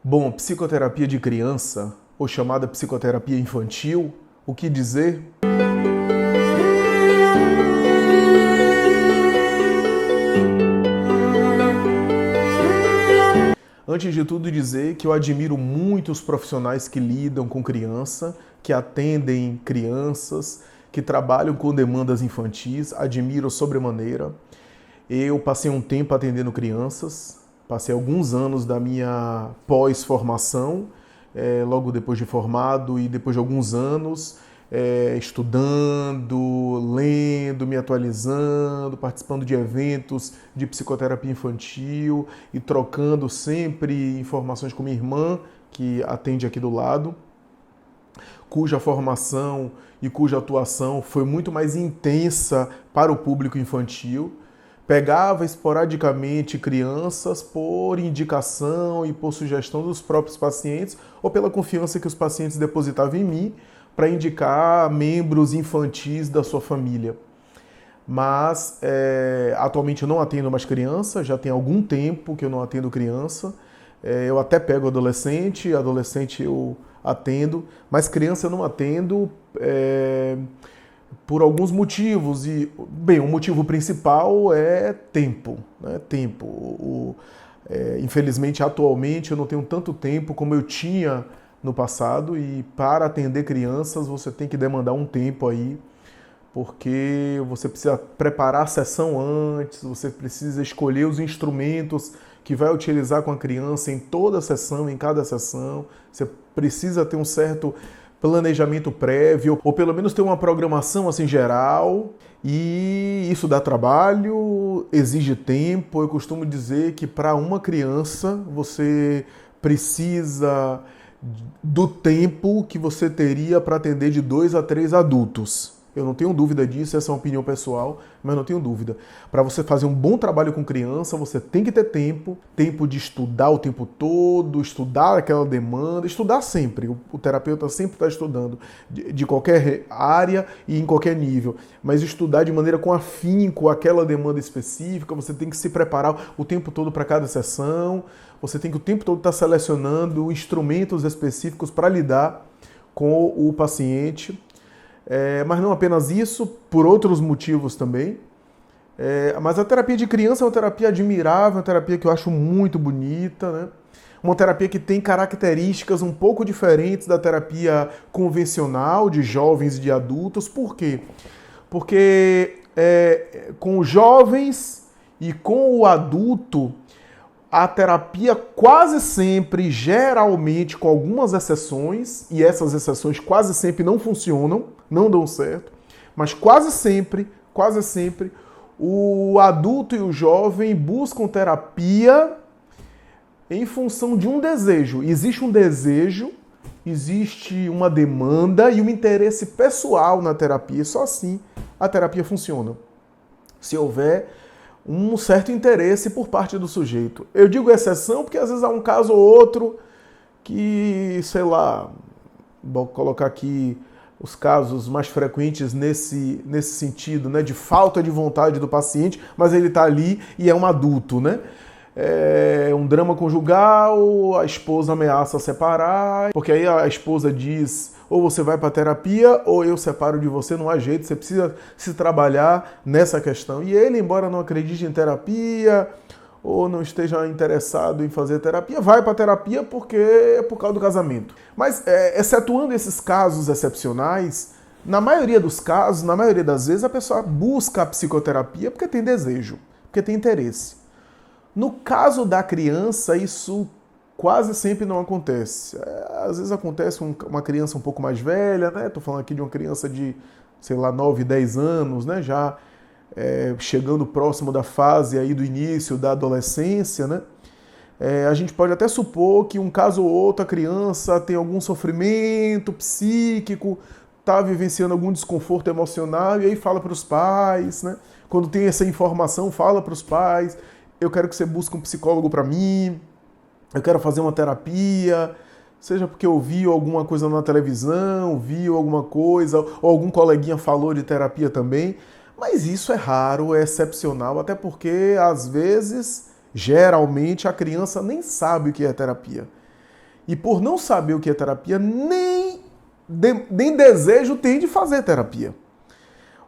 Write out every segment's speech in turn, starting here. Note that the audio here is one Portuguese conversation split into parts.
Bom, psicoterapia de criança, ou chamada psicoterapia infantil, o que dizer? Antes de tudo, dizer que eu admiro muito os profissionais que lidam com criança, que atendem crianças, que trabalham com demandas infantis, admiro sobremaneira. Eu passei um tempo atendendo crianças, passei alguns anos da minha pós-formação, logo depois de formado e depois de alguns anos estudando, lendo, me atualizando, participando de eventos de psicoterapia infantil e trocando sempre informações com minha irmã, que atende aqui do lado, cuja formação e cuja atuação foi muito mais intensa para o público infantil. Pegava esporadicamente crianças por indicação e por sugestão dos próprios pacientes ou pela confiança que os pacientes depositavam em mim para indicar membros infantis da sua família. Mas atualmente eu não atendo mais criança, já tem algum tempo que eu não atendo criança. Eu até pego adolescente eu atendo, mas criança eu não atendo por alguns motivos. E, bem, o motivo principal é tempo. Né? Tempo. Infelizmente, atualmente, eu não tenho tanto tempo como eu tinha no passado, e para atender crianças você tem que demandar um tempo aí, porque você precisa preparar a sessão antes, você precisa escolher os instrumentos que vai utilizar com a criança em toda a sessão, em cada sessão. Você precisa ter um certo planejamento prévio, ou pelo menos ter uma programação assim geral, e isso dá trabalho, exige tempo. Eu costumo dizer que para uma criança você precisa do tempo que você teria para atender de 2 a 3 adultos. Eu não tenho dúvida disso, essa é uma opinião pessoal, mas não tenho dúvida. Para você fazer um bom trabalho com criança, você tem que ter tempo, tempo de estudar o tempo todo, estudar aquela demanda, estudar sempre. O terapeuta sempre está estudando, de qualquer área e em qualquer nível, mas estudar de maneira com afinco aquela demanda específica. Você tem que se preparar o tempo todo para cada sessão, você tem que o tempo todo estar selecionando instrumentos específicos para lidar com o paciente. Mas não apenas isso, por outros motivos também. Mas a terapia de criança é uma terapia admirável, uma terapia que eu acho muito bonita, né? Uma terapia que tem características um pouco diferentes da terapia convencional de jovens e de adultos. Por quê? Porque com os jovens e com o adulto, a terapia quase sempre, geralmente, com algumas exceções, e essas exceções quase sempre não funcionam, não dão certo, mas quase sempre, o adulto e o jovem buscam terapia em função de um desejo. Existe um desejo, existe uma demanda e um interesse pessoal na terapia. Só assim a terapia funciona. Se houver um certo interesse por parte do sujeito. Eu digo exceção porque às vezes há um caso ou outro que, sei lá, vou colocar aqui os casos mais frequentes nesse sentido, né, de falta de vontade do paciente, mas ele está ali e é um adulto, né? É um drama conjugal, a esposa ameaça separar, porque aí a esposa diz: ou você vai para terapia ou eu separo de você, não há jeito, você precisa se trabalhar nessa questão. E ele, embora não acredite em terapia ou não esteja interessado em fazer terapia, vai para terapia porque é por causa do casamento. Mas, excetuando esses casos excepcionais, na maioria dos casos, na maioria das vezes, a pessoa busca a psicoterapia porque tem desejo, porque tem interesse. No caso da criança, isso quase sempre não acontece. Às vezes acontece uma criança um pouco mais velha, né? Estou falando aqui de uma criança de, sei lá, 9, 10 anos, né? Já chegando próximo da fase aí do início da adolescência, né? A gente pode até supor que um caso ou outro a criança tem algum sofrimento psíquico, está vivenciando algum desconforto emocional e aí fala para os pais, né? Quando tem essa informação, fala para os pais: eu quero que você busque um psicólogo para mim, eu quero fazer uma terapia, seja porque eu vi alguma coisa na televisão, viu alguma coisa, ou algum coleguinha falou de terapia também. Mas isso é raro, é excepcional, até porque, às vezes, geralmente, a criança nem sabe o que é terapia. e por não saber o que é terapia, nem desejo tem de fazer terapia.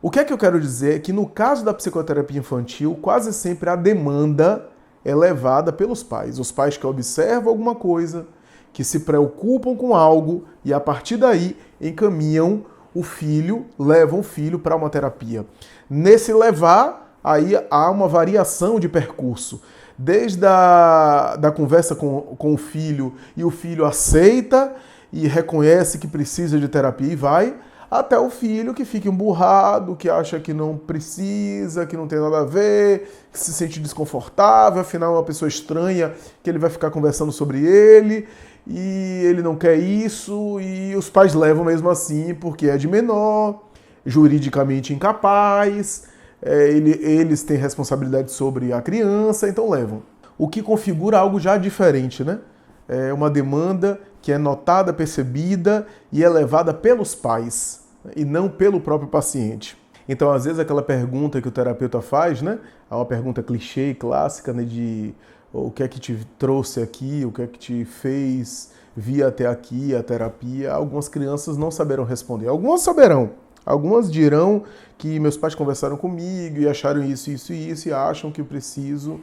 O que é que eu quero dizer? É que no caso da psicoterapia infantil, quase sempre a demanda é levada pelos pais. Os pais que observam alguma coisa, que se preocupam com algo e a partir daí encaminham o filho, levam o filho para uma terapia. Nesse levar, aí há uma variação de percurso. Desde da conversa com o filho e o filho aceita e reconhece que precisa de terapia e vai, até o filho que fica emburrado, que acha que não precisa, que não tem nada a ver, que se sente desconfortável, afinal é uma pessoa estranha, que ele vai ficar conversando sobre ele, e ele não quer isso, e os pais levam mesmo assim, porque é de menor, juridicamente incapaz, eles têm responsabilidade sobre a criança, então levam. O que configura algo já diferente, né? É uma demanda que é notada, percebida e é levada pelos pais e não pelo próprio paciente. Então, às vezes, aquela pergunta que o terapeuta faz, né? É uma pergunta clichê e clássica, né? De o que é que te trouxe aqui, o que é que te fez vir até aqui, a terapia. Algumas crianças não saberão responder. Algumas saberão. Algumas dirão que meus pais conversaram comigo e acharam isso, isso e isso e acham que eu preciso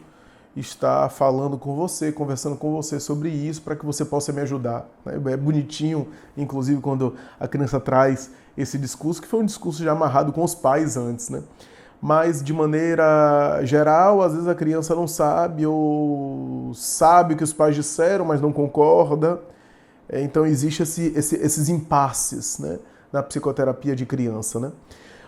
estar falando com você, conversando com você sobre isso para que você possa me ajudar. É bonitinho, inclusive, quando a criança traz esse discurso, que foi um discurso já amarrado com os pais antes, né? Mas, de maneira geral, às vezes a criança não sabe ou sabe o que os pais disseram, mas não concorda. Então, existem esses impasses, né, na psicoterapia de criança, né?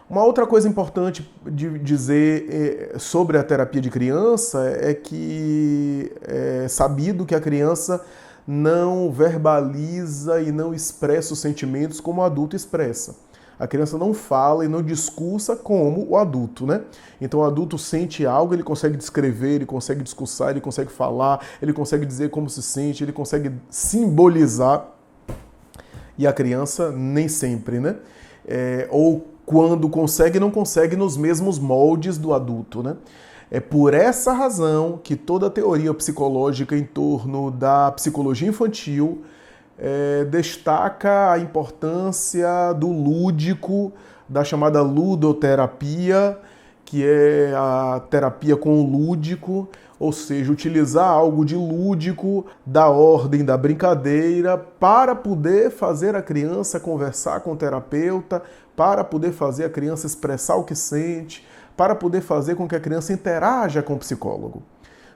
Uma outra coisa importante de dizer sobre a terapia de criança é que é sabido que a criança não verbaliza e não expressa os sentimentos como o adulto expressa. A criança não fala e não discursa como o adulto, né? Então o adulto sente algo, ele consegue descrever, ele consegue discursar, ele consegue falar, ele consegue dizer como se sente, ele consegue simbolizar. E a criança nem sempre, né? Ou quando consegue, não consegue nos mesmos moldes do adulto, né? É por essa razão que toda a teoria psicológica em torno da psicologia infantil destaca a importância do lúdico, da chamada ludoterapia, que é a terapia com o lúdico, ou seja, utilizar algo de lúdico, da ordem da brincadeira, para poder fazer a criança conversar com o terapeuta, para poder fazer a criança expressar o que sente, para poder fazer com que a criança interaja com o psicólogo.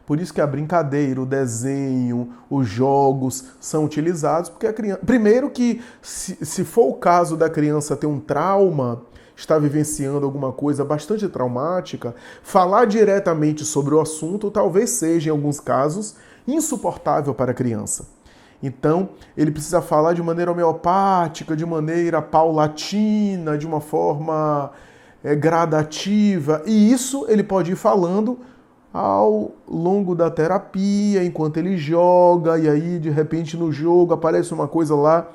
Por isso que a brincadeira, o desenho, os jogos são utilizados, porque a criança... Primeiro que, se for o caso da criança ter um trauma, está vivenciando alguma coisa bastante traumática, falar diretamente sobre o assunto talvez seja, em alguns casos, insuportável para a criança. Então, ele precisa falar de maneira homeopática, de maneira paulatina, de uma forma gradativa, e isso ele pode ir falando ao longo da terapia, enquanto ele joga, e aí, de repente, no jogo aparece uma coisa lá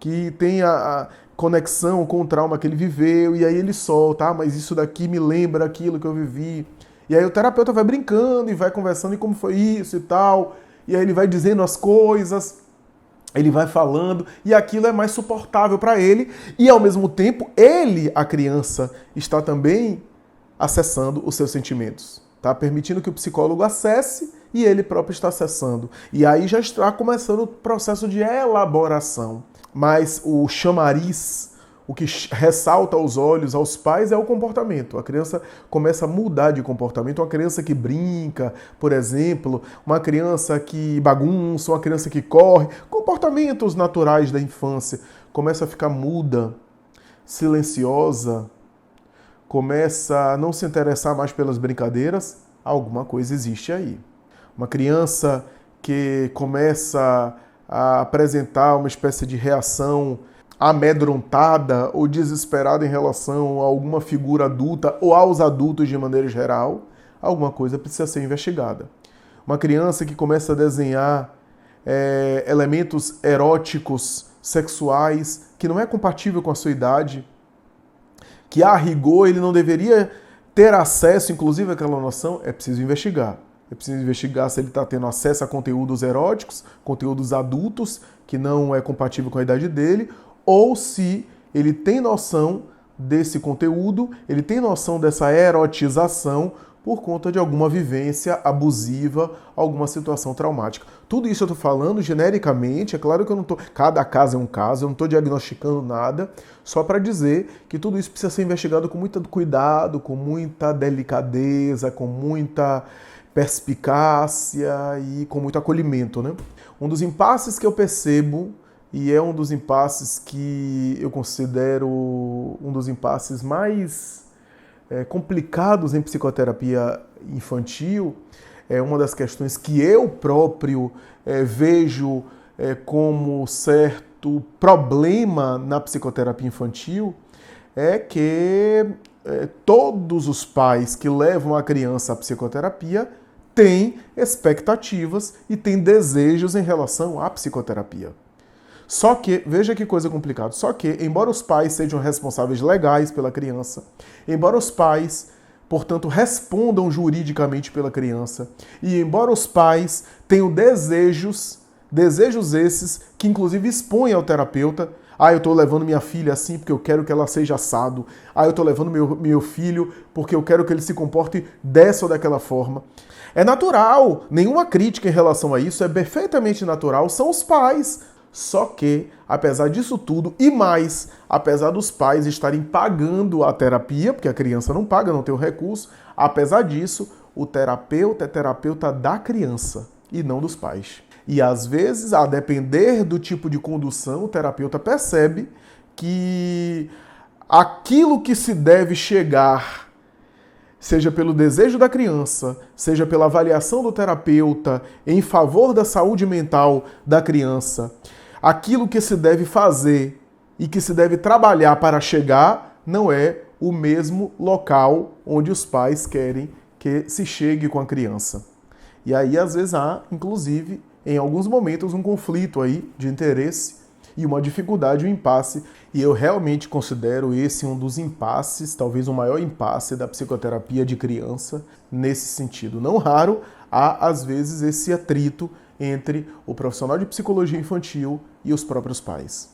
que tem a conexão com o trauma que ele viveu, e aí ele solta, mas isso daqui me lembra aquilo que eu vivi. E aí o terapeuta vai brincando e vai conversando e como foi isso e tal, e aí ele vai dizendo as coisas, ele vai falando, e aquilo é mais suportável para ele, e ao mesmo tempo, ele, a criança, está também acessando os seus sentimentos. Tá permitindo que o psicólogo acesse e ele próprio está acessando. E aí já está começando o processo de elaboração. Mas o chamariz, o que ressalta aos olhos, aos pais, é o comportamento. A criança começa a mudar de comportamento. Uma criança que brinca, por exemplo, uma criança que bagunça, uma criança que corre, comportamentos naturais da infância, começa a ficar muda, silenciosa, começa a não se interessar mais pelas brincadeiras, alguma coisa existe aí. Uma criança que começa a apresentar uma espécie de reação amedrontada ou desesperada em relação a alguma figura adulta ou aos adultos de maneira geral, alguma coisa precisa ser investigada. Uma criança que começa a desenhar elementos eróticos, sexuais, que não é compatível com a sua idade, que a rigor ele não deveria ter acesso, inclusive, àquela noção, é preciso investigar. eu preciso investigar se ele está tendo acesso a conteúdos eróticos, conteúdos adultos, que não é compatível com a idade dele, ou se ele tem noção desse conteúdo, ele tem noção dessa erotização por conta de alguma vivência abusiva, alguma situação traumática. Tudo isso eu estou falando genericamente, é claro que eu não estou... Cada caso é um caso, eu não estou diagnosticando nada, só para dizer que tudo isso precisa ser investigado com muito cuidado, com muita delicadeza, com muita perspicácia e com muito acolhimento, né? Um dos impasses que eu percebo, e é um dos impasses que eu considero um dos impasses mais complicados em psicoterapia infantil, é uma das questões que eu próprio vejo como certo problema na psicoterapia infantil, é que todos os pais que levam a criança à psicoterapia têm expectativas e têm desejos em relação à psicoterapia. Só que, veja que coisa complicada, só que, embora os pais sejam responsáveis legais pela criança, embora os pais, portanto, respondam juridicamente pela criança, e embora os pais tenham desejos esses que inclusive expõem ao terapeuta, eu estou levando minha filha assim porque eu quero que ela seja assado, eu estou levando meu filho porque eu quero que ele se comporte dessa ou daquela forma. É natural, nenhuma crítica em relação a isso, é perfeitamente natural, são os pais. Só que, apesar disso tudo, e mais, apesar dos pais estarem pagando a terapia, porque a criança não paga, não tem o recurso, apesar disso, o terapeuta é terapeuta da criança e não dos pais. E às vezes, a depender do tipo de condução, o terapeuta percebe que aquilo que se deve chegar, seja pelo desejo da criança, seja pela avaliação do terapeuta em favor da saúde mental da criança, aquilo que se deve fazer e que se deve trabalhar para chegar não é o mesmo local onde os pais querem que se chegue com a criança. E aí, às vezes, há, inclusive, em alguns momentos, um conflito aí de interesse e uma dificuldade, um impasse. E eu realmente considero esse um dos impasses, talvez o maior impasse da psicoterapia de criança nesse sentido. Não raro, há, às vezes, esse atrito entre o profissional de psicologia infantil e os próprios pais.